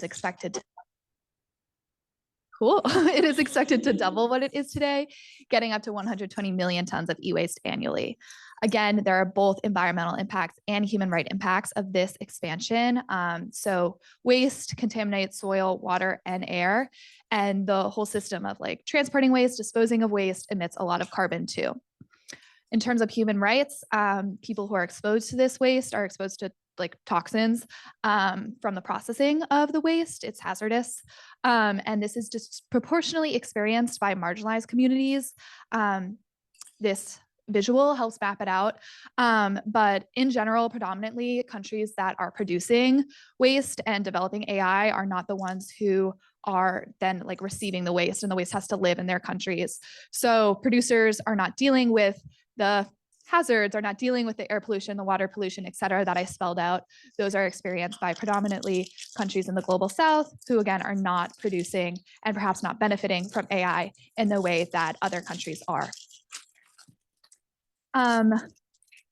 it's expected to it is expected to double what it is today, getting up to 120 million tons of e-waste annually. Again, there are both environmental impacts and human right impacts of this expansion. So waste contaminates soil, water, and air, and the whole system of like transporting waste, disposing of waste emits a lot of carbon too. In terms of human rights, people who are exposed to this waste are exposed to like toxins from the processing of the waste. It's hazardous. And this is disproportionately experienced by marginalized communities. This visual helps map it out. But in general, predominantly countries that are producing waste and developing AI are not the ones who are then like receiving the waste, and the waste has to live in their countries. So producers are not dealing with the hazards, are not dealing with the air pollution, the water pollution, et cetera, that I spelled out. Those are experienced by predominantly countries in the global south who, again, are not producing and perhaps not benefiting from AI in the way that other countries are.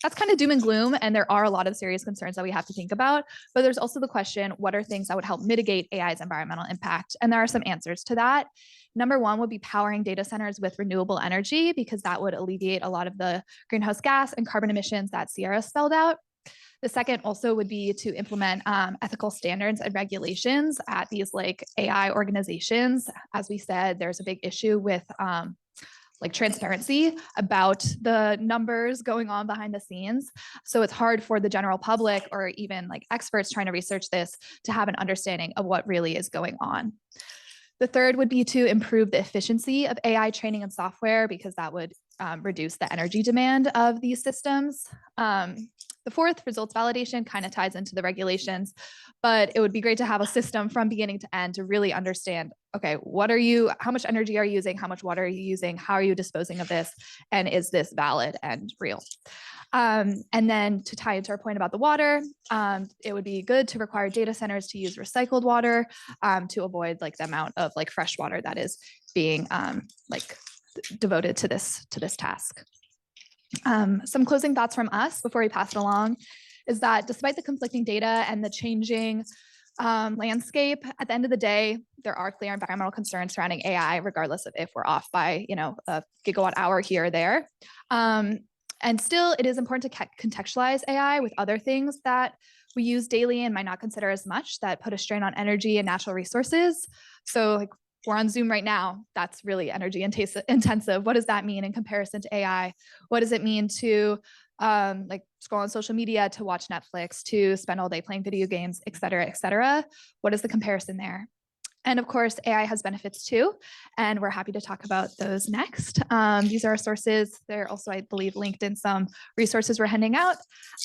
That's kind of doom and gloom, and there are a lot of serious concerns that we have to think about, but there's also the question, what are things that would help mitigate AI's environmental impact? And there are some answers to that. Number one would be powering data centers with renewable energy, because that would alleviate a lot of the greenhouse gas and carbon emissions that Sierra spelled out. The second also would be to implement ethical standards and regulations at these like AI organizations. As we said, there's a big issue with like transparency about the numbers going on behind the scenes. So it's hard for the general public or even like experts trying to research this to have an understanding of what really is going on. The third would be to improve the efficiency of AI training and software, because that would reduce the energy demand of these systems. The fourth, results validation, kind of ties into the regulations, but it would be great to have a system from beginning to end to really understand, okay, how much energy are you using? How much water are you using? How are you disposing of this? And is this valid and real? And then to tie into our point about the water, it would be good to require data centers to use recycled water to avoid like the amount of like fresh water that is being like devoted to this task. Some closing thoughts from us before we pass it along is that despite the conflicting data and the changing landscape, at the end of the day, there are clear environmental concerns surrounding AI, regardless of if we're off by, a gigawatt hour here or there. And still, it is important to contextualize AI with other things that we use daily and might not consider as much, that put a strain on energy and natural resources. So like we're on Zoom right now. That's really energy intensive. What does that mean in comparison to AI? What does it mean to like scroll on social media, to watch Netflix, to spend all day playing video games, et cetera, et cetera? What is the comparison there? And of course, AI has benefits too, and we're happy to talk about those next. These are our sources. They're also, I believe, linked in some resources we're handing out.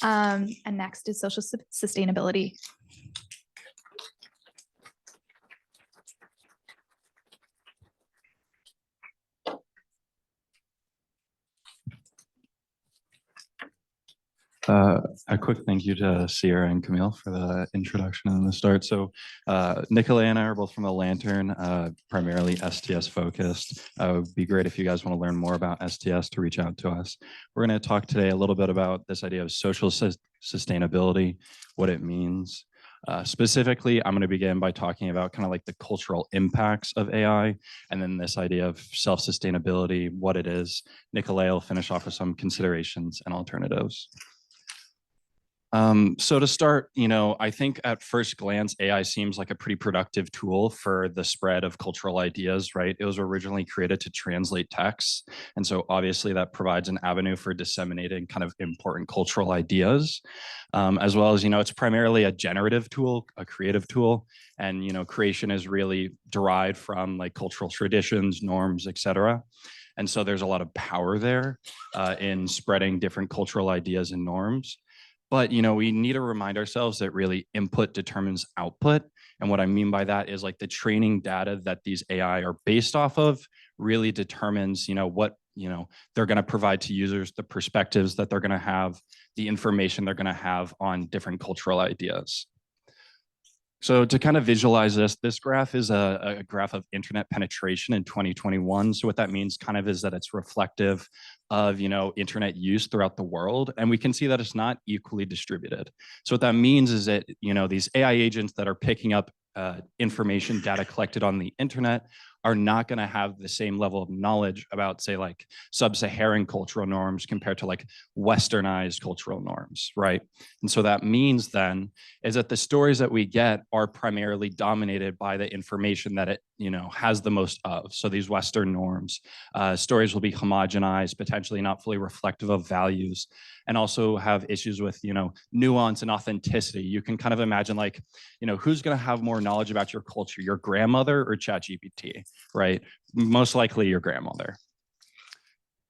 And next is social sustainability. A quick thank you to Sierra and Camille for the introduction and the start. So Nicolai and I are both from the Lantern, primarily STS focused. It would be great if you guys want to learn more about STS to reach out to us. We're going to talk today a little bit about this idea of social sustainability, what it means. Specifically, I'm going to begin by talking about kind of like the cultural impacts of AI, and then this idea of self-sustainability, what it is. Nicolai will finish off with some considerations and alternatives. So to start, I think at first glance, AI seems like a pretty productive tool for the spread of cultural ideas, right? It was originally created to translate texts. And so obviously that provides an avenue for disseminating kind of important cultural ideas, as well as, it's primarily a generative tool, a creative tool. And, creation is really derived from like cultural traditions, norms, et cetera. And so there's a lot of power there in spreading different cultural ideas and norms. But, we need to remind ourselves that really input determines output. And what I mean by that is like the training data that these AI are based off of really determines, what, they're going to provide to users, the perspectives that they're going to have, the information they're going to have on different cultural ideas. So to kind of visualize this graph is a graph of internet penetration in 2021. So what that means kind of is that it's reflective of, internet use throughout the world. And we can see that it's not equally distributed. So what that means is that, these AI agents that are picking up information data collected on the internet are not going to have the same level of knowledge about, say, like sub-Saharan cultural norms compared to like westernized cultural norms, right? And so that means then is that the stories that we get are primarily dominated by the information that it, you know, has the most of. So these Western norms, stories will be homogenized, potentially not fully reflective of values, and also have issues with, you know, nuance and authenticity. You can kind of imagine like, you know, who's going to have more knowledge about your culture, your grandmother or ChatGPT, right? Most likely your grandmother.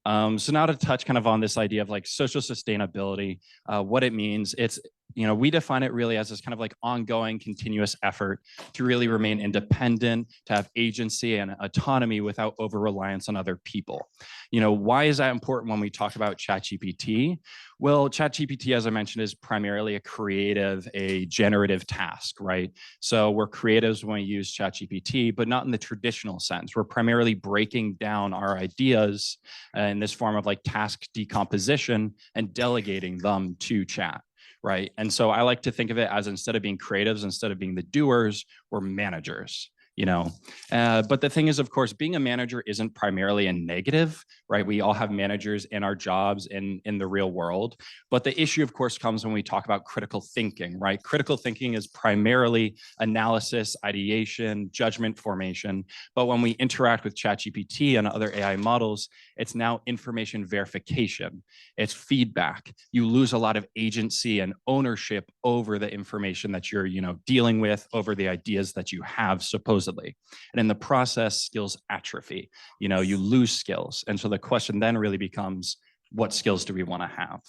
So now to touch kind of on this idea of like social sustainability, what it means, it's, you know, we define it really as this kind of like ongoing continuous effort to really remain independent, to have agency and autonomy without over reliance on other people. You know, why is that important when we talk about ChatGPT? Well, ChatGPT, as I mentioned, is primarily a creative, a generative task, right? So we're creatives when we use ChatGPT, but not in the traditional sense. We're primarily breaking down our ideas in this form of like task decomposition and delegating them to chat, right? And so I like to think of it as instead of being creatives, instead of being the doers, we're managers, you know. But the thing is, of course, being a manager isn't primarily a negative, right? We all have managers in our jobs in the real world. But the issue, of course, comes when we talk about critical thinking, right? Critical thinking is primarily analysis, ideation, judgment formation. But when we interact with ChatGPT and other AI models, it's now information verification. It's feedback. You lose a lot of agency and ownership over the information that you're, you know, dealing with, over the ideas that you have supposedly. And in the process, skills atrophy. You know, you lose skills. And so the question then really becomes, what skills do we want to have?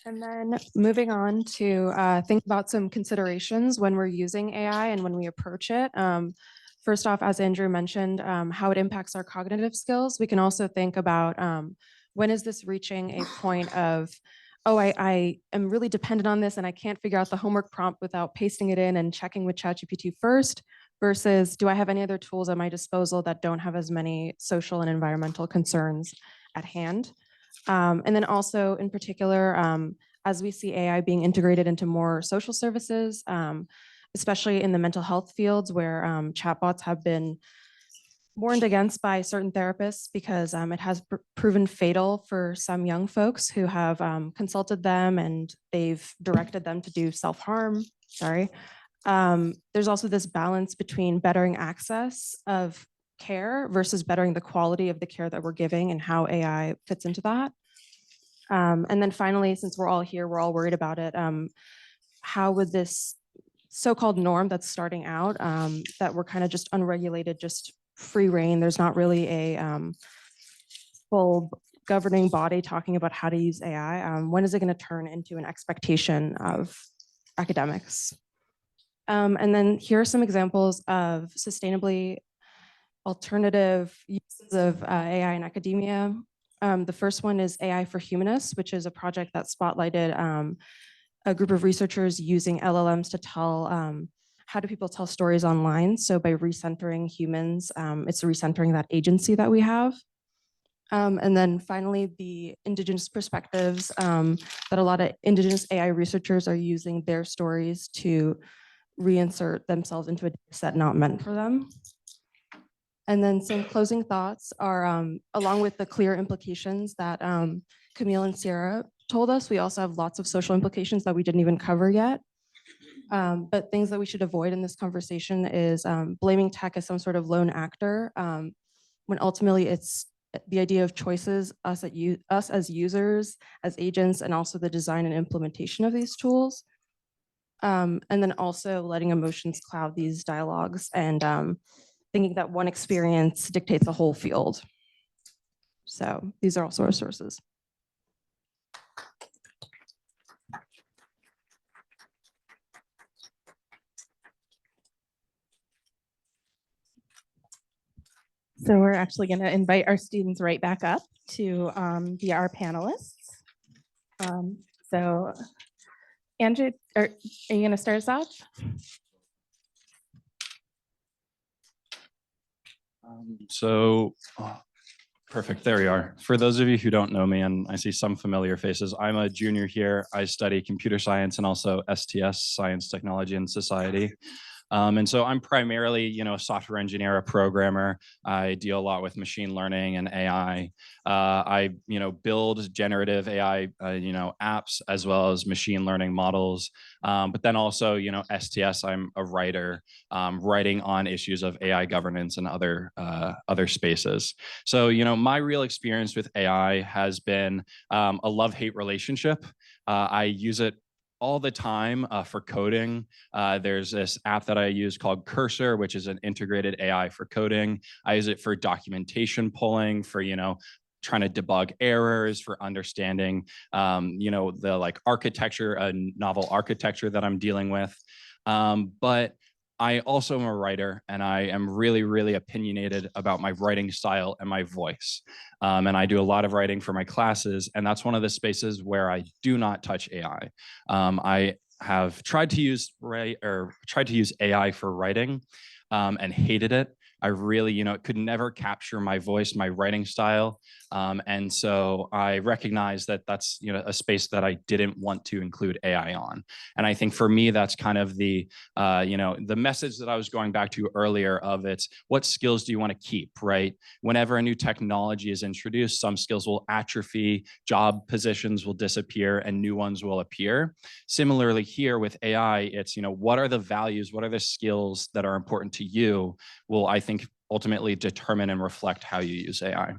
And then moving on to think about some considerations when we're using AI and when we approach it. First off, as Andrew mentioned, how it impacts our cognitive skills. We can also think about when is this reaching a point of, oh, I am really dependent on this and I can't figure out the homework prompt without pasting it in and checking with ChatGPT first, versus do I have any other tools at my disposal that don't have as many social and environmental concerns at hand? And then also in particular, as we see AI being integrated into more social services, especially in the mental health fields where chatbots have been warned against by certain therapists because it has proven fatal for some young folks who have consulted them and they've directed them to do self-harm. Sorry. There's also this balance between bettering access of care versus bettering the quality of the care that we're giving and how AI fits into that. And then finally, since we're all here, we're all worried about it, how would this so-called norm that's starting out, that we're kind of just unregulated, just free reign, there's not really a full governing body talking about how to use AI, when is it going to turn into an expectation of academics? And then here are some examples of sustainably alternative uses of AI in academia. The first one is AI for Humanists, which is a project that spotlighted a group of researchers using LLMs to tell how do people tell stories online. So by recentering humans, it's recentering that agency that we have. And then finally, the Indigenous perspectives, that a lot of Indigenous AI researchers are using their stories to reinsert themselves into a data set not meant for them. And then some closing thoughts are, along with the clear implications that Camille and Sierra told us, we also have lots of social implications that we didn't even cover yet. But things that we should avoid in this conversation is blaming tech as some sort of lone actor, when ultimately it's the idea of choices, us as users, as agents, and also the design and implementation of these tools. And then also letting emotions cloud these dialogues and thinking that one experience dictates the whole field. So these are also our sources. So we're actually going to invite our students right back up to be our panelists. So Andrew, are you going to start us off? Perfect. There you are. For those of you who don't know me, and I see some familiar faces, I'm a junior here. I study computer science and also STS, Science, Technology, and Society. And so I'm primarily, a software engineer, a programmer. I deal a lot with machine learning and AI. I, build generative AI, apps as well as machine learning models. But then also, STS, I'm a writer, writing on issues of AI governance and other spaces. So, my real experience with AI has been a love-hate relationship. I use it all the time for coding. There's this app that I use called Cursor, which is an integrated AI for coding. I use it for documentation pulling, for, trying to debug errors, for understanding, the architecture, novel architecture that I'm dealing with. But I also am a writer, and I am really, really opinionated about my writing style and my voice. And I do a lot of writing for my classes, and that's one of the spaces where I do not touch AI. I have tried to use AI for writing, and hated it. I really, it could never capture my voice, my writing style. And so I recognize that that's, a space that I didn't want to include AI on. And I think for me, that's kind of the message that I was going back to earlier of it's what skills do you want to keep, right? Whenever a new technology is introduced, some skills will atrophy, job positions will disappear, and new ones will appear. Similarly here with AI, it's, what are the values, what are the skills that are important to you will, I think, ultimately determine and reflect how you use AI.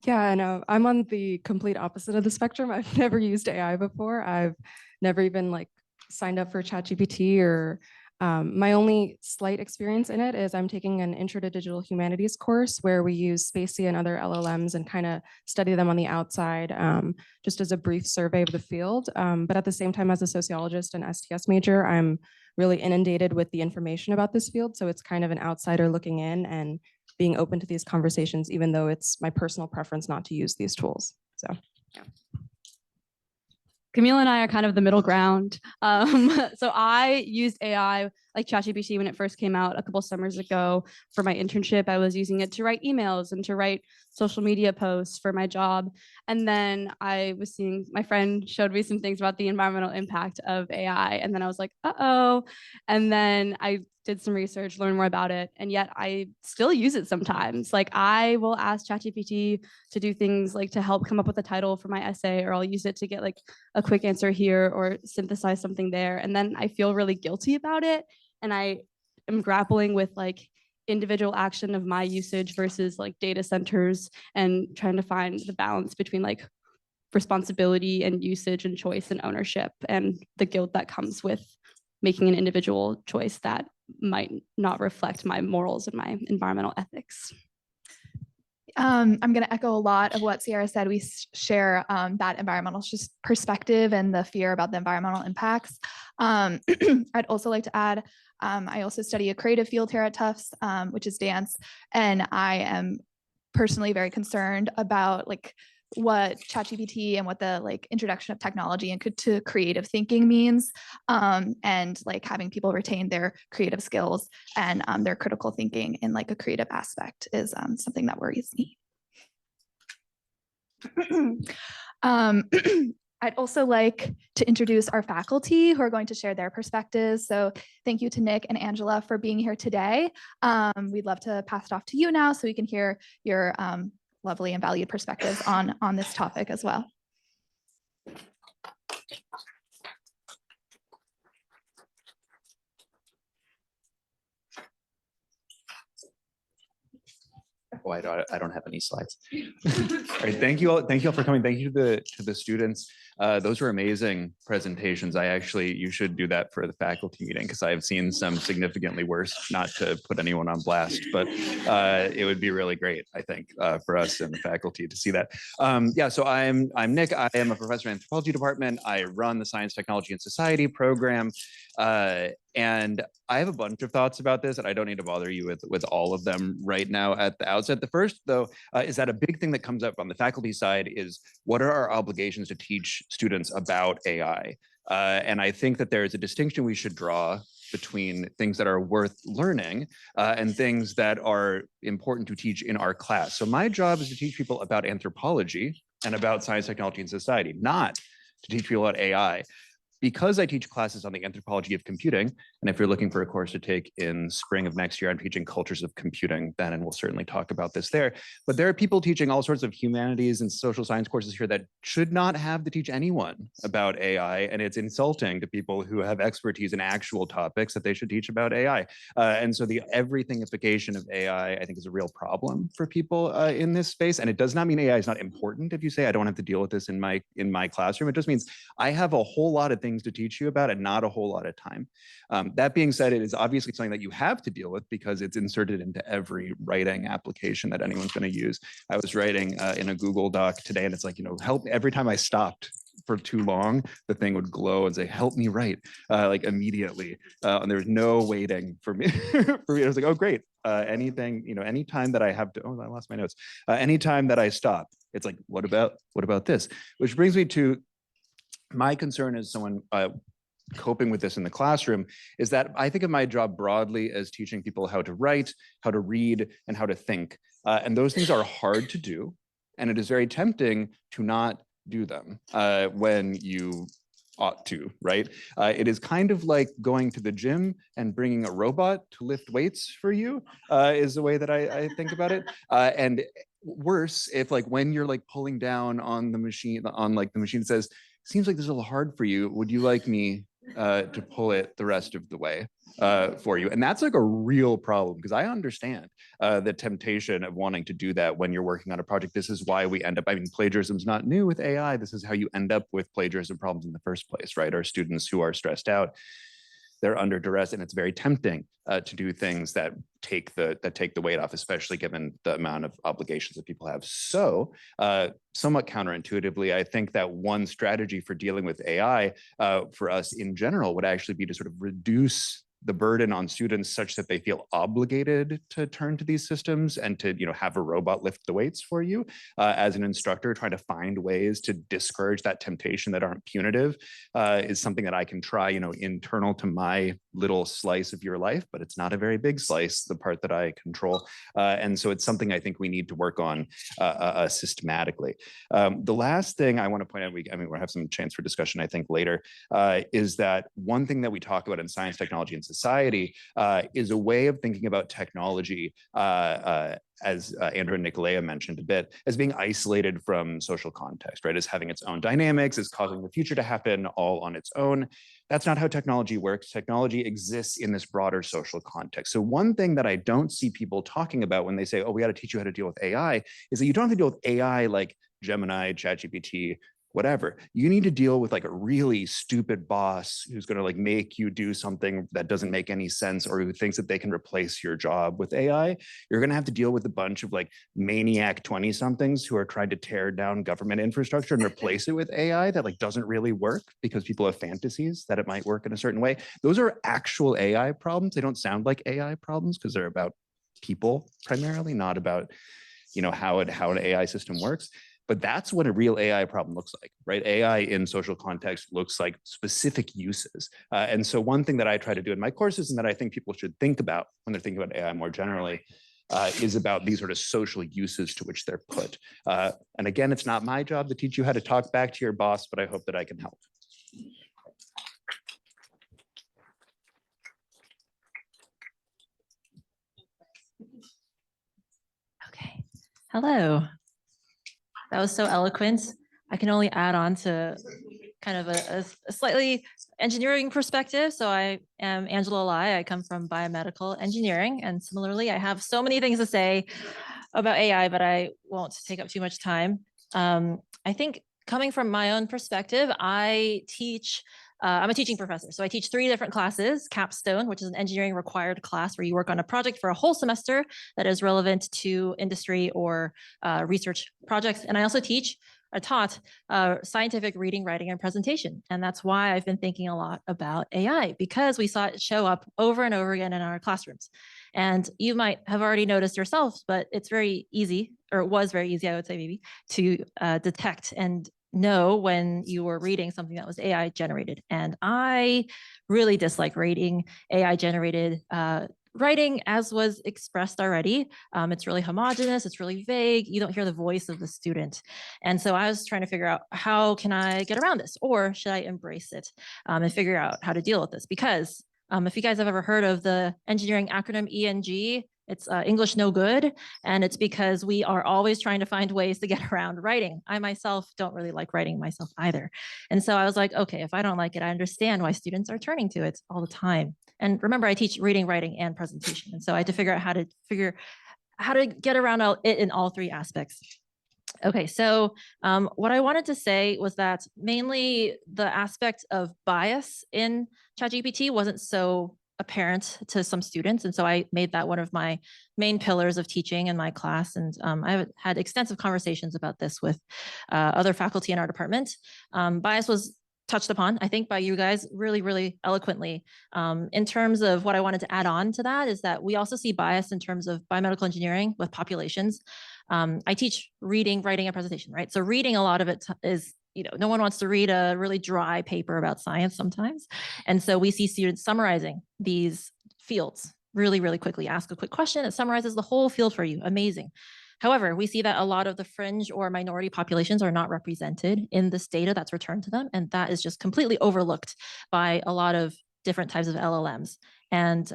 Yeah, and I'm on the complete opposite of the spectrum. I've never used AI before. I've never even signed up for ChatGPT or my only slight experience in it is I'm taking an Intro to Digital Humanities course where we use Spacey and other LLMs and kind of study them on the outside, just as a brief survey of the field. But at the same time, as a sociologist and STS major, I'm really inundated with the information about this field. So it's kind of an outsider looking in and being open to these conversations, even though it's my personal preference not to use these tools. So, yeah. Camille and I are kind of the middle ground. So I used AI like ChatGPT when it first came out a couple summers ago for my internship. I was using it to write emails and to write social media posts for my job. And then I was seeing, my friend showed me some things about the environmental impact of AI. And then I was like, uh-oh. And then I did some research, learned more about it, and yet I still use it sometimes. Like I will ask ChatGPT to do things like to help come up with a title for my essay, or I'll use it to get like a quick answer here or synthesize something there. And then I feel really guilty about it. And I am grappling with like individual action of my usage versus like data centers and trying to find the balance between like responsibility and usage and choice and ownership and the guilt that comes with making an individual choice that might not reflect my morals and my environmental ethics. I'm going to echo a lot of what Sierra said. We share that environmental perspective and the fear about the environmental impacts. I'd also like to add, I also study a creative field here at Tufts, which is dance. And I am personally very concerned about like what ChatGPT and what the like introduction of technology and to creative thinking means, and like having people retain their creative skills and their critical thinking in like a creative aspect is something that worries me. I'd also like to introduce our faculty who are going to share their perspectives. So thank you to Nick and Angela for being here today. We'd love to pass it off to you now so we can hear your lovely and valued perspectives on this topic as well. Oh, I don't have any slides. All right, thank you all for coming. Thank you to the students. Those were amazing presentations. You should do that for the faculty meeting because I have seen some significantly worse, not to put anyone on blast, but it would be really great, I think, for us and the faculty to see that. Yeah, so I'm Nick. I am a professor in the anthropology department. I run the Science, Technology, and Society program. And I have a bunch of thoughts about this, and I don't need to bother you with all of them right now at the outset. The first, though, is that a big thing that comes up on the faculty side is what are our obligations to teach students about AI? And I think that there is a distinction we should draw between things that are worth learning and things that are important to teach in our class. So my job is to teach people about anthropology and about science, technology, and society, not to teach people about AI. Because I teach classes on the anthropology of computing, and if you're looking for a course to take in spring of next year, I'm teaching cultures of computing then, and we'll certainly talk about this there. But there are people teaching all sorts of humanities and social science courses here that should not have to teach anyone about AI, and it's insulting to people who have expertise in actual topics that they should teach about AI. And so the everythingification of AI, I think, is a real problem for people in this space. And it does not mean AI is not important. If you say I don't have to deal with this in my classroom, it just means I have a whole lot of things to teach you about and not a whole lot of time. That being said, it is obviously something that you have to deal with because it's inserted into every writing application that anyone's going to use. I was writing in a Google Doc today, and it's like, help. Every time I stopped for too long, the thing would glow and say, help me write, like immediately. And there was no waiting for me. For me, I was like, oh, great. Anything, anytime that I have to, I lost my notes. Anytime that I stop, it's like, what about this? Which brings me to my concern as someone coping with this in the classroom is that I think of my job broadly as teaching people how to write, how to read, and how to think. And those things are hard to do. And it is very tempting to not do them when you ought to, right? It is kind of like going to the gym and bringing a robot to lift weights for you is the way that I think about it. And worse, if like when you're like pulling down on the machine, the machine says, seems like this is a little hard for you. Would you like me to pull it the rest of the way for you? And that's like a real problem because I understand the temptation of wanting to do that when you're working on a project. This is why we end up, plagiarism is not new with AI. This is how you end up with plagiarism problems in the first place, right? Our students who are stressed out, they're under duress, and it's very tempting to do things that take the weight off, especially given the amount of obligations that people have. So somewhat counterintuitively, I think that one strategy for dealing with AI for us in general would actually be to sort of reduce the burden on students such that they feel obligated to turn to these systems and to have a robot lift the weights for you. As an instructor, trying to find ways to discourage that temptation that aren't punitive is something that I can try, internal to my little slice of your life, but it's not a very big slice, the part that I control. And so it's something I think we need to work on systematically. The last thing I want to point out, we'll have some chance for discussion, I think, later, is that one thing that we talk about in science, technology, and society is a way of thinking about technology, as Andrew and Nicolea mentioned a bit, as being isolated from social context, right? As having its own dynamics, as causing the future to happen all on its own. That's not how technology works. Technology exists in this broader social context. So one thing that I don't see people talking about when they say, oh, we got to teach you how to deal with AI, is that you don't have to deal with AI like Gemini, ChatGPT, whatever. You need to deal with like a really stupid boss who's going to like make you do something that doesn't make any sense, or who thinks that they can replace your job with AI. You're going to have to deal with a bunch of like maniac 20-somethings who are trying to tear down government infrastructure and replace it with AI that like doesn't really work because people have fantasies that it might work in a certain way. Those are actual AI problems. They don't sound like AI problems because they're about people primarily, not about how an AI system works. But that's what a real AI problem looks like, right? AI in social context looks like specific uses. And so one thing that I try to do in my courses, and that I think people should think about when they're thinking about AI more generally, is about these sort of social uses to which they're put. And again, it's not my job to teach you how to talk back to your boss, but I hope that I can help. Okay. Hello. That was so eloquent. I can only add on to kind of a slightly engineering perspective. So I am Angela Lai. I come from biomedical engineering. And similarly, I have so many things to say about AI, but I won't take up too much time. I think coming from my own perspective, I teach I'm a teaching professor. So I teach 3 different classes: Capstone, which is an engineering required class where you work on a project for a whole semester that is relevant to industry or research projects. And I also taught scientific reading, writing, and presentation. And that's why I've been thinking a lot about AI, because we saw it show up over and over again in our classrooms. And you might have already noticed yourselves, but it's very easy, or it was very easy, I would say maybe, to detect and know when you were reading something that was AI generated. And I really dislike reading AI generated writing as was expressed already. It's really homogenous, it's really vague, you don't hear the voice of the student. And so I was trying to figure out, how can I get around this, or should I embrace it and figure out how to deal with this? Because if you guys have ever heard of the engineering acronym ENG, it's English no good. And it's because we are always trying to find ways to get around writing. I myself don't really like writing myself either. And so I was like, okay, if I don't like it, I understand why students are turning to it all the time. And remember, I teach reading, writing, and presentation. And so I had to figure out how to get around it in all three aspects. Okay, so what I wanted to say was that mainly the aspect of bias in ChatGPT wasn't so apparent to some students. And so I made that one of my main pillars of teaching in my class. And I've had extensive conversations about this with other faculty in our department. Bias was touched upon, I think, by you guys really, really eloquently. In terms of what I wanted to add on to that is that we also see bias in terms of biomedical engineering with populations. I teach reading, writing, and presentation, right? So reading, a lot of it is, no one wants to read a really dry paper about science sometimes. And so we see students summarizing these fields really, really quickly. Ask a quick question, it summarizes the whole field for you. Amazing. However, we see that a lot of the fringe or minority populations are not represented in this data that's returned to them. And that is just completely overlooked by a lot of different types of LLMs. And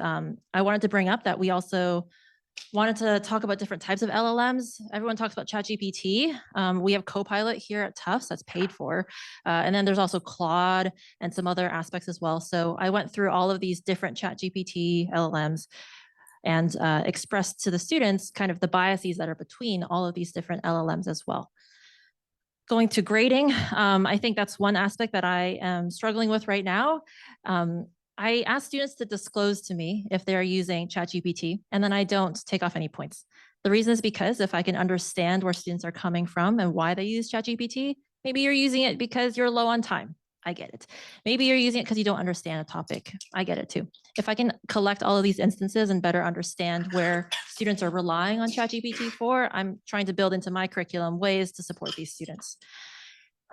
I wanted to bring up that we also wanted to talk about different types of LLMs. Everyone talks about ChatGPT. We have Copilot here at Tufts that's paid for. And then there's also Claude and some other aspects as well. So I went through all of these different ChatGPT LLMs and expressed to the students kind of the biases that are between all of these different LLMs as well. Going to grading, I think that's one aspect that I am struggling with right now. I ask students to disclose to me if they're using ChatGPT, and then I don't take off any points. The reason is because if I can understand where students are coming from and why they use ChatGPT, maybe you're using it because you're low on time. I get it. Maybe you're using it because you don't understand a topic. I get it too. If I can collect all of these instances and better understand where students are relying on ChatGPT for, I'm trying to build into my curriculum ways to support these students.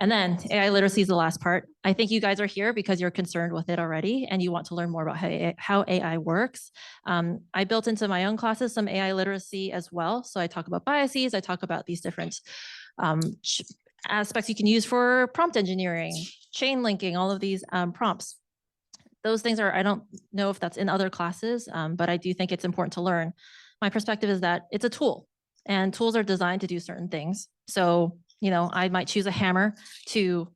And then AI literacy is the last part. I think you guys are here because you're concerned with it already and you want to learn more about how AI works. I built into my own classes some AI literacy as well. So I talk about biases, I talk about these different aspects you can use for prompt engineering, chain linking, all of these prompts. Those things are, I don't know if that's in other classes, but I do think it's important to learn. My perspective is that it's a tool and tools are designed to do certain things. So I might choose a hammer to,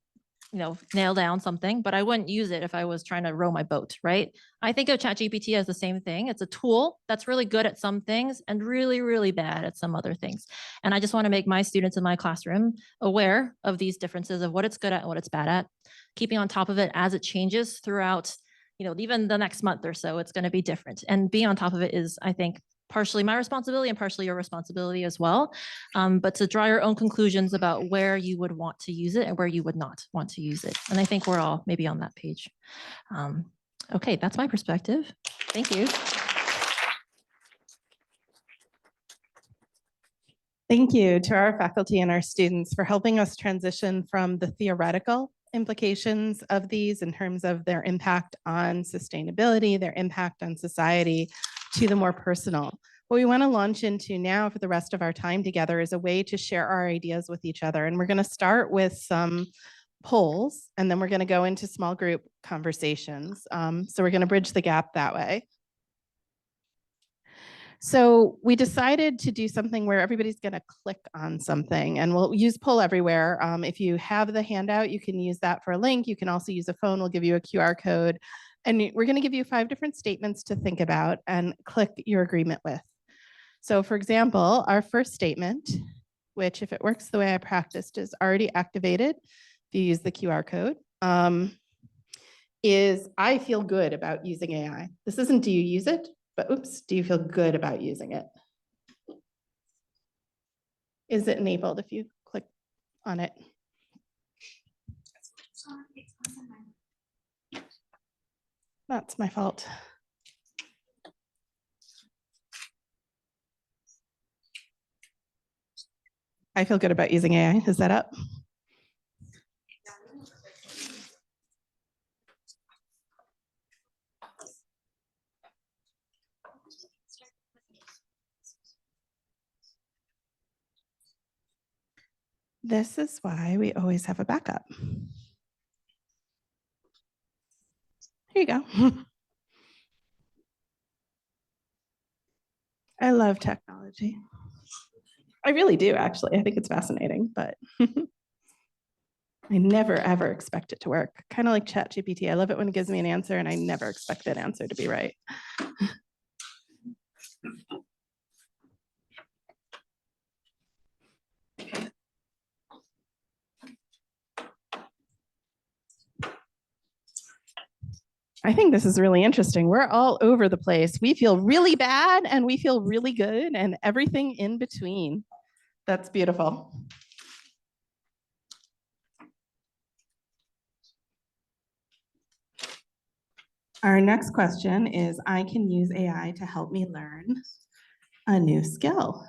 nail down something, but I wouldn't use it if I was trying to row my boat, right? I think of ChatGPT as the same thing. It's a tool that's really good at some things and really, really bad at some other things. And I just want to make my students in my classroom aware of these differences of what it's good at and what it's bad at, keeping on top of it as it changes throughout, even the next month or so, it's going to be different. And being on top of it is, I think, partially my responsibility and partially your responsibility as well. But to draw your own conclusions about where you would want to use it and where you would not want to use it. And I think we're all maybe on that page. Okay, that's my perspective. Thank you. Thank you to our faculty and our students for helping us transition from the theoretical implications of these in terms of their impact on sustainability, their impact on society, to the more personal. What we want to launch into now for the rest of our time together is a way to share our ideas with each other. And we're going to start with some polls, and then we're going to go into small group conversations. So we're going to bridge the gap that way. So we decided to do something where everybody's going to click on something, and we'll use poll everywhere. If you have the handout, you can use that for a link. You can also use a phone. We'll give you a QR code. And we're going to give you 5 different statements to think about and click your agreement with. So for example, our first statement, which if it works the way I practiced is already activated, if you use the QR code, is I feel good about using AI. This isn't do you use it, but oops, do you feel good about using it? Is it enabled if you click on it? That's my fault. I feel good about using AI. Is that up? This is why we always have a backup. Here you go. I love technology. I really do, actually. I think it's fascinating, but I never, ever expect it to work. Kind of like ChatGPT. I love it when it gives me an answer and I never expect that answer to be right. I think this is really interesting. We're all over the place. We feel really bad and we feel really good and everything in between. That's beautiful. Our next question is, I can use AI to help me learn a new skill.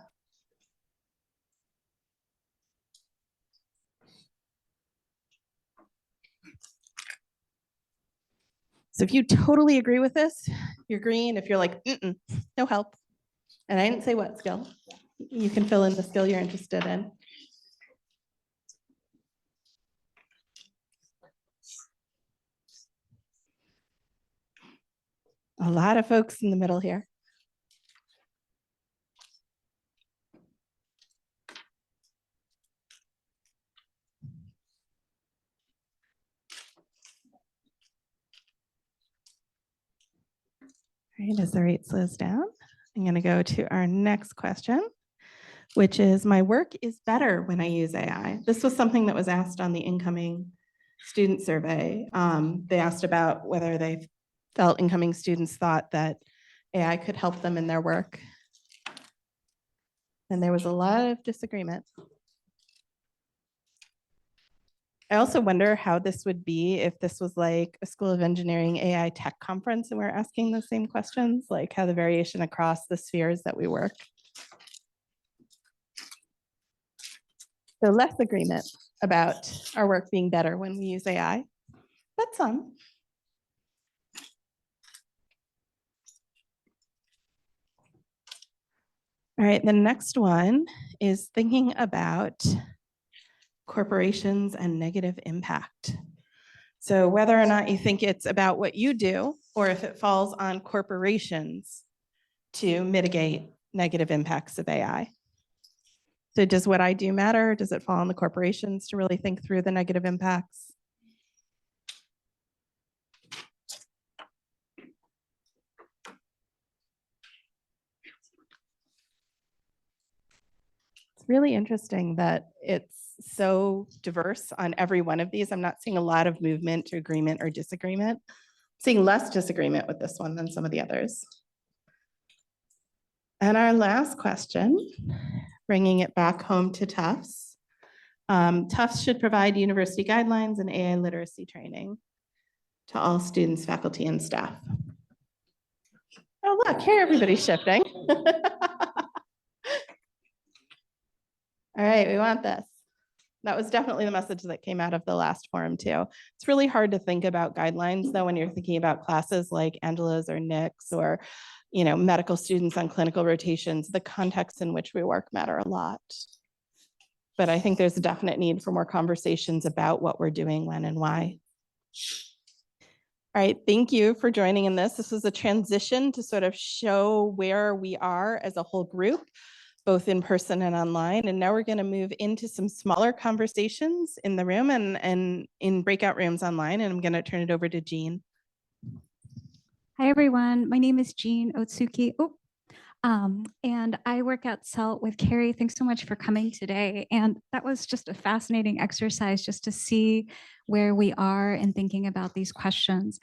So if you totally agree with this, you're green. If you're like, no help. And I didn't say what skill. You can fill in the skill you're interested in. A lot of folks in the middle here. All right, as the rate slows down, I'm going to go to our next question, which is, my work is better when I use AI. This was something that was asked on the incoming student survey. They asked about whether they felt incoming students thought that AI could help them in their work. And there was a lot of disagreement. I also wonder how this would be if this was like a School of Engineering AI tech conference and we're asking the same questions, like how the variation across the spheres that we work. So less agreement about our work being better when we use AI, but some. All right, the next one is thinking about corporations and negative impact. So whether or not you think it's about what you do, or if it falls on corporations to mitigate negative impacts of AI. So does what I do matter? Does it fall on the corporations to really think through the negative impacts? It's really interesting that it's so diverse on every one of these. I'm not seeing a lot of movement to agreement or disagreement. I'm seeing less disagreement with this one than some of the others. And our last question, bringing it back home to Tufts. Tufts should provide university guidelines and AI literacy training to all students, faculty, and staff. Oh, look, here everybody's shifting. All right, we want this. That was definitely the message that came out of the last forum too. It's really hard to think about guidelines though when you're thinking about classes like Angela's or Nick's or medical students on clinical rotations. The context in which we work matter a lot. But I think there's a definite need for more conversations about what we're doing, when, and why. All right, thank you for joining in this. This was a transition to sort of show where we are as a whole group, both in person and online. And now we're going to move into some smaller conversations in the room and in breakout rooms online. And I'm going to turn it over to Jean. Hi, everyone. My name is Jean Otsuki. And I work at CELT with Carrie. Thanks so much for coming today. And that was just a fascinating exercise just to see where we are in thinking about these questions.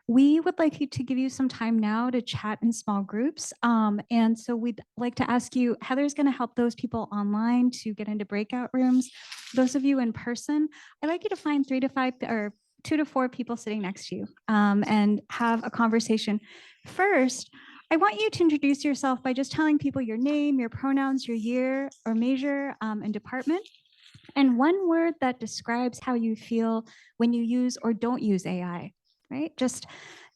We would like to give you some time now to chat in small groups. And so we'd like to ask you, Heather's going to help those people online to get into breakout rooms. Those of you in person, I'd like you to find 3 to 5 or 2 to 4 people sitting next to you and have a conversation. First, I want you to introduce yourself by just telling people your name, your pronouns, your year or major and department, and one word that describes how you feel when you use or don't use AI, right? Just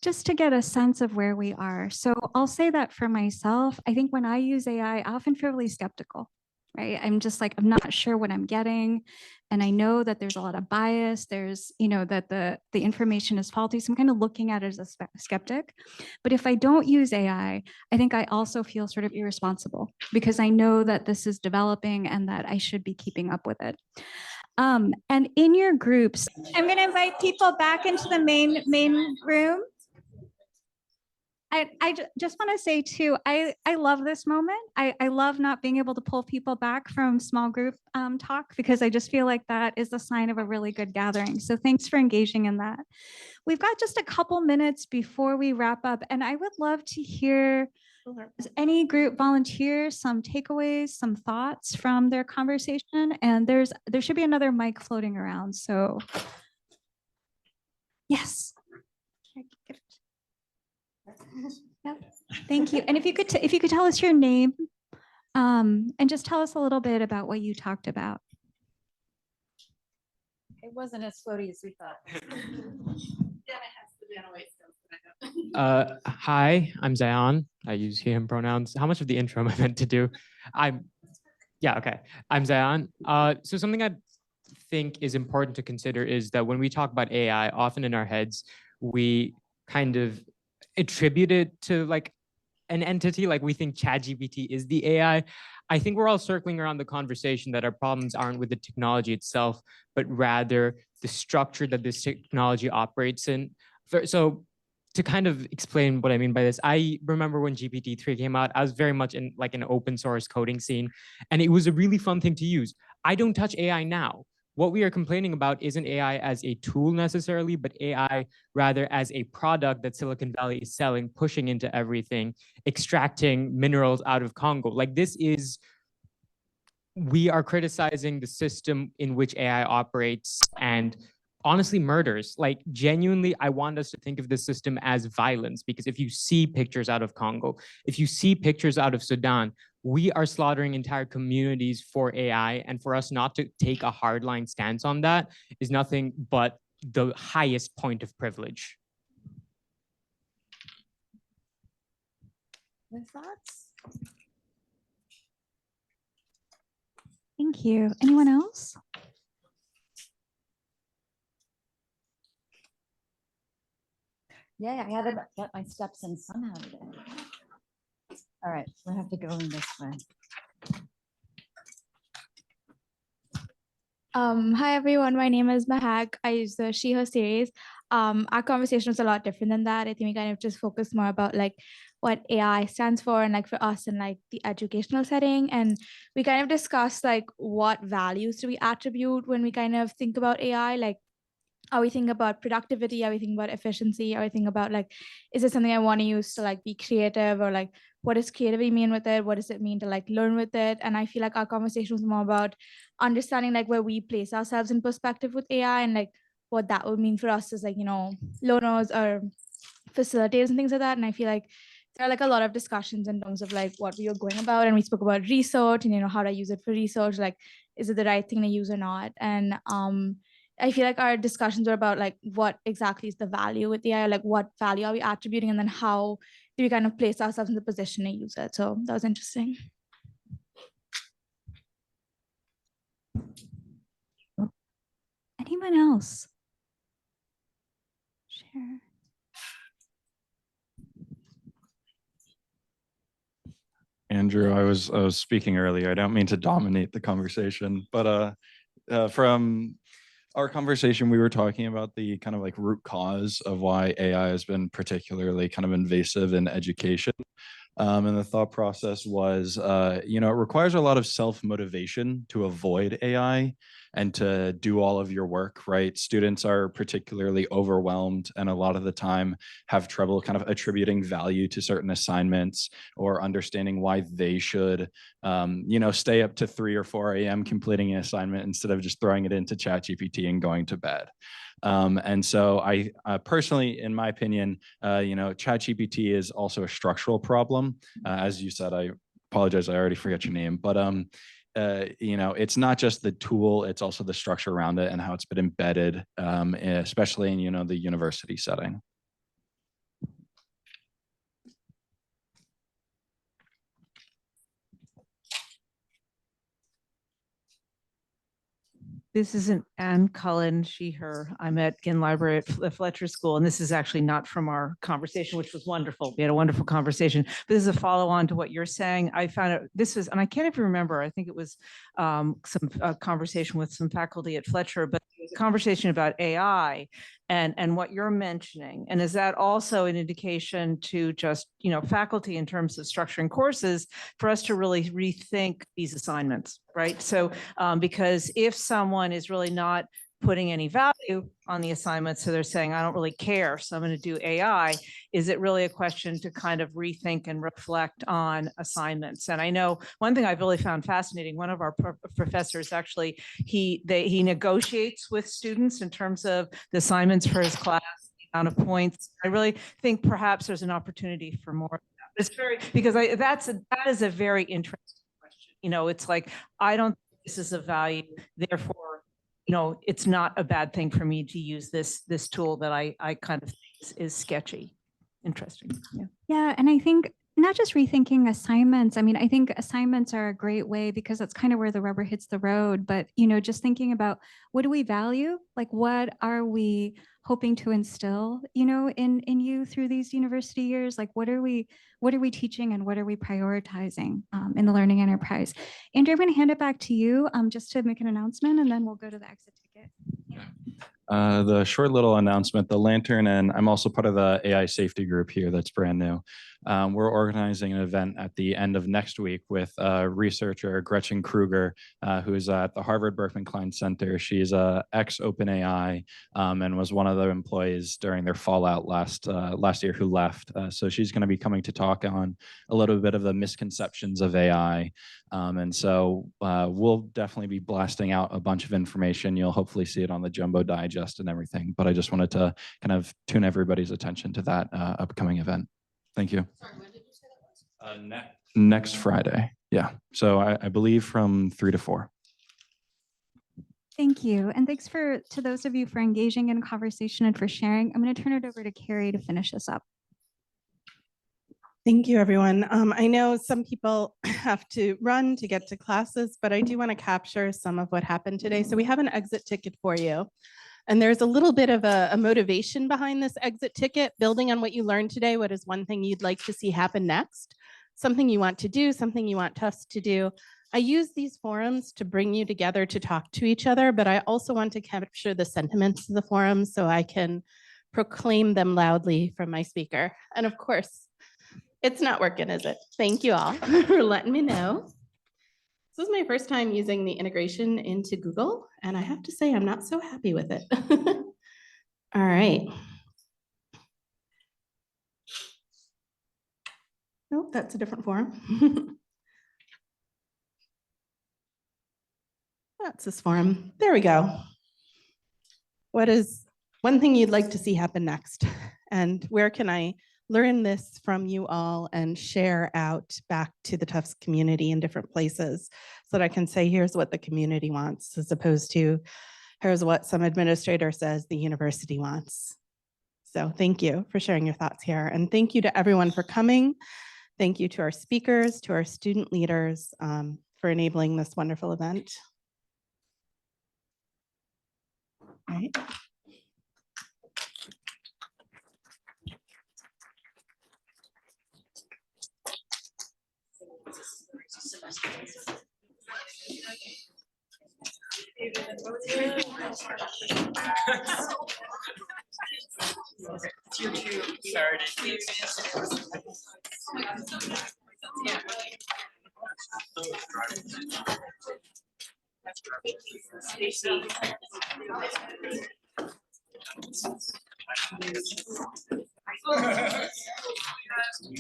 to get a sense of where we are. So I'll say that for myself, I think when I use AI, I often feel really skeptical, right? I'm just like, I'm not sure what I'm getting. And I know that there's a lot of bias. There's, that the information is faulty. So I'm kind of looking at it as a skeptic. But if I don't use AI, I think I also feel sort of irresponsible because I know that this is developing and that I should be keeping up with it. And in your groups, I'm going to invite people back into the main room. I just want to say too, I love this moment. I love not being able to pull people back from small group talk because I just feel like that is a sign of a really good gathering. So thanks for engaging in that. We've got just a couple minutes before we wrap up, and I would love to hear any group volunteers, some takeaways, some thoughts from their conversation. And there should be another mic floating around. So yes. Yep. Thank you. And if you could tell us your name, and just tell us a little bit about what you talked about. It wasn't as floaty as we thought. Hi, I'm Zion. I use he, him pronouns. How much of the intro am I meant to do? Yeah, okay. I'm Zion. So something I think is important to consider is that when we talk about AI, often in our heads, we kind of attribute it to like an entity, like we think ChatGPT is the AI. I think we're all circling around the conversation that our problems aren't with the technology itself, but rather the structure that this technology operates in. So to kind of explain what I mean by this, I remember when GPT-3 came out, I was very much in like an open source coding scene, and it was a really fun thing to use. I don't touch AI now. What we are complaining about isn't AI as a tool necessarily, but AI rather as a product that Silicon Valley is selling, pushing into everything, extracting minerals out of Congo. Like we are criticizing the system in which AI operates and honestly murders. Like genuinely, I want us to think of this system as violence, because if you see pictures out of Congo, if you see pictures out of Sudan, we are slaughtering entire communities for AI, and for us not to take a hardline stance on that is nothing but the highest point of privilege. Any thoughts? Thank you. Anyone else? Yeah, I haven't got my steps in somehow today. All right, we'll have to go in this way. Hi everyone, my name is Mahak. I use the She Her series. Our conversation was a lot different than that. I think we kind of just focused more about like what AI stands for and like for us in like the educational setting. And we kind of discussed like what values do we attribute when we kind of think about AI, like are we thinking about productivity? Are we thinking about efficiency? Are we thinking about like, is it something I want to use to like be creative, or like, what does creativity mean with it? What does it mean to like learn with it? And I feel like our conversation was more about understanding like where we place ourselves in perspective with AI and like what that would mean for us as like, learners or facilitators and things like that. And I feel like there are like a lot of discussions in terms of like what we were going about, and we spoke about research and how to use it for research, like is it the right thing to use or not? And I feel like our discussions were about like what exactly is the value with the AI, like what value are we attributing, and then how do we kind of place ourselves in the position to use it. So that was interesting. Anyone else? Share. Andrew, I was speaking earlier. I don't mean to dominate the conversation, but from our conversation, we were talking about the kind of like root cause of why AI has been particularly kind of invasive in education. And the thought process was, it requires a lot of self-motivation to avoid AI and to do all of your work, right? Students are particularly overwhelmed and a lot of the time have trouble kind of attributing value to certain assignments or understanding why they should, stay up to 3 or 4 a.m. completing an assignment instead of just throwing it into ChatGPT and going to bed. And so I personally, in my opinion, ChatGPT is also a structural problem. As you said, I apologize, I already forgot your name, but it's not just the tool, it's also the structure around it and how it's been embedded, especially in, the university setting. This isn't Ann Cullen, she, her. I'm at Ginn Library at the Fletcher School, and this is actually not from our conversation, which was wonderful. We had a wonderful conversation, but this is a follow on to what you're saying. I found it, this was, and I can't even remember, I think it was some conversation with some faculty at Fletcher, but it was a conversation about AI and what you're mentioning. And is that also an indication to just, you know, faculty in terms of structuring courses for us to really rethink these assignments, right? So because if someone is really not putting any value on the assignment, so they're saying, I don't really care, so I'm going to do AI, is it really a question to kind of rethink and reflect on assignments? And I know one thing I've really found fascinating, one of our professors actually, he negotiates with students in terms of the assignments for his class, the amount of points. I really think perhaps there's an opportunity for more of that. It's very, because that is a very interesting question. You know, it's like, I don't think this is of value, therefore, you know, it's not a bad thing for me to use this tool that I kind of think is sketchy. Interesting. Yeah. Yeah, and I think not just rethinking assignments. I mean, I think assignments are a great way because that's kind of where the rubber hits the road. But, you know, just thinking about what do we value? Like, what are we hoping to instill, you know, in you through these university years? Like, what are we teaching and what are we prioritizing in the learning enterprise? Andrew, I'm going to hand it back to you just to make an announcement, and then we'll go to the exit ticket. The short little announcement, the Lantern, and I'm also part of the AI safety group here that's brand new. We're organizing an event at the end of next week with researcher Gretchen Kruger, who's at the Harvard Berkman Klein Center. She's ex-OpenAI and was one of the employees during their fallout last year who left. So she's going to be coming to talk on a little bit of the misconceptions of AI. And so we'll definitely be blasting out a bunch of information. You'll hopefully see it on the Jumbo Digest and everything. But I just wanted to kind of tune everybody's attention to that upcoming event. Thank you. Sorry, when did you say that was? Next Friday. Yeah. So I believe from 3 to 4. Thank you. And thanks to those of you for engaging in conversation and for sharing. I'm going to turn it over to Carrie to finish this up. Thank you, everyone. I know some people have to run to get to classes, but I do want to capture some of what happened today. So we have an exit ticket for you. And there's a little bit of a motivation behind this exit ticket, building on what you learned today. What is one thing you'd like to see happen next? Something you want to do, something you want Tufts to do. I use these forums to bring you together to talk to each other, but I also want to capture the sentiments of the forum so I can proclaim them loudly from my speaker. And of course, it's not working, is it? Thank you all for letting me know. This is my first time using the integration into Google, and I have to say I'm not so happy with it. All right. Nope, that's a different forum. That's this forum. There we go. What is one thing you'd like to see happen next? And where can I learn this from you all and share out back to the Tufts community in different places so that I can say, here's what the community wants, as opposed to here's what some administrator says the university wants. So thank you for sharing your thoughts here. And thank you to everyone for coming. Thank you to our speakers, to our student leaders for enabling this wonderful event. All right.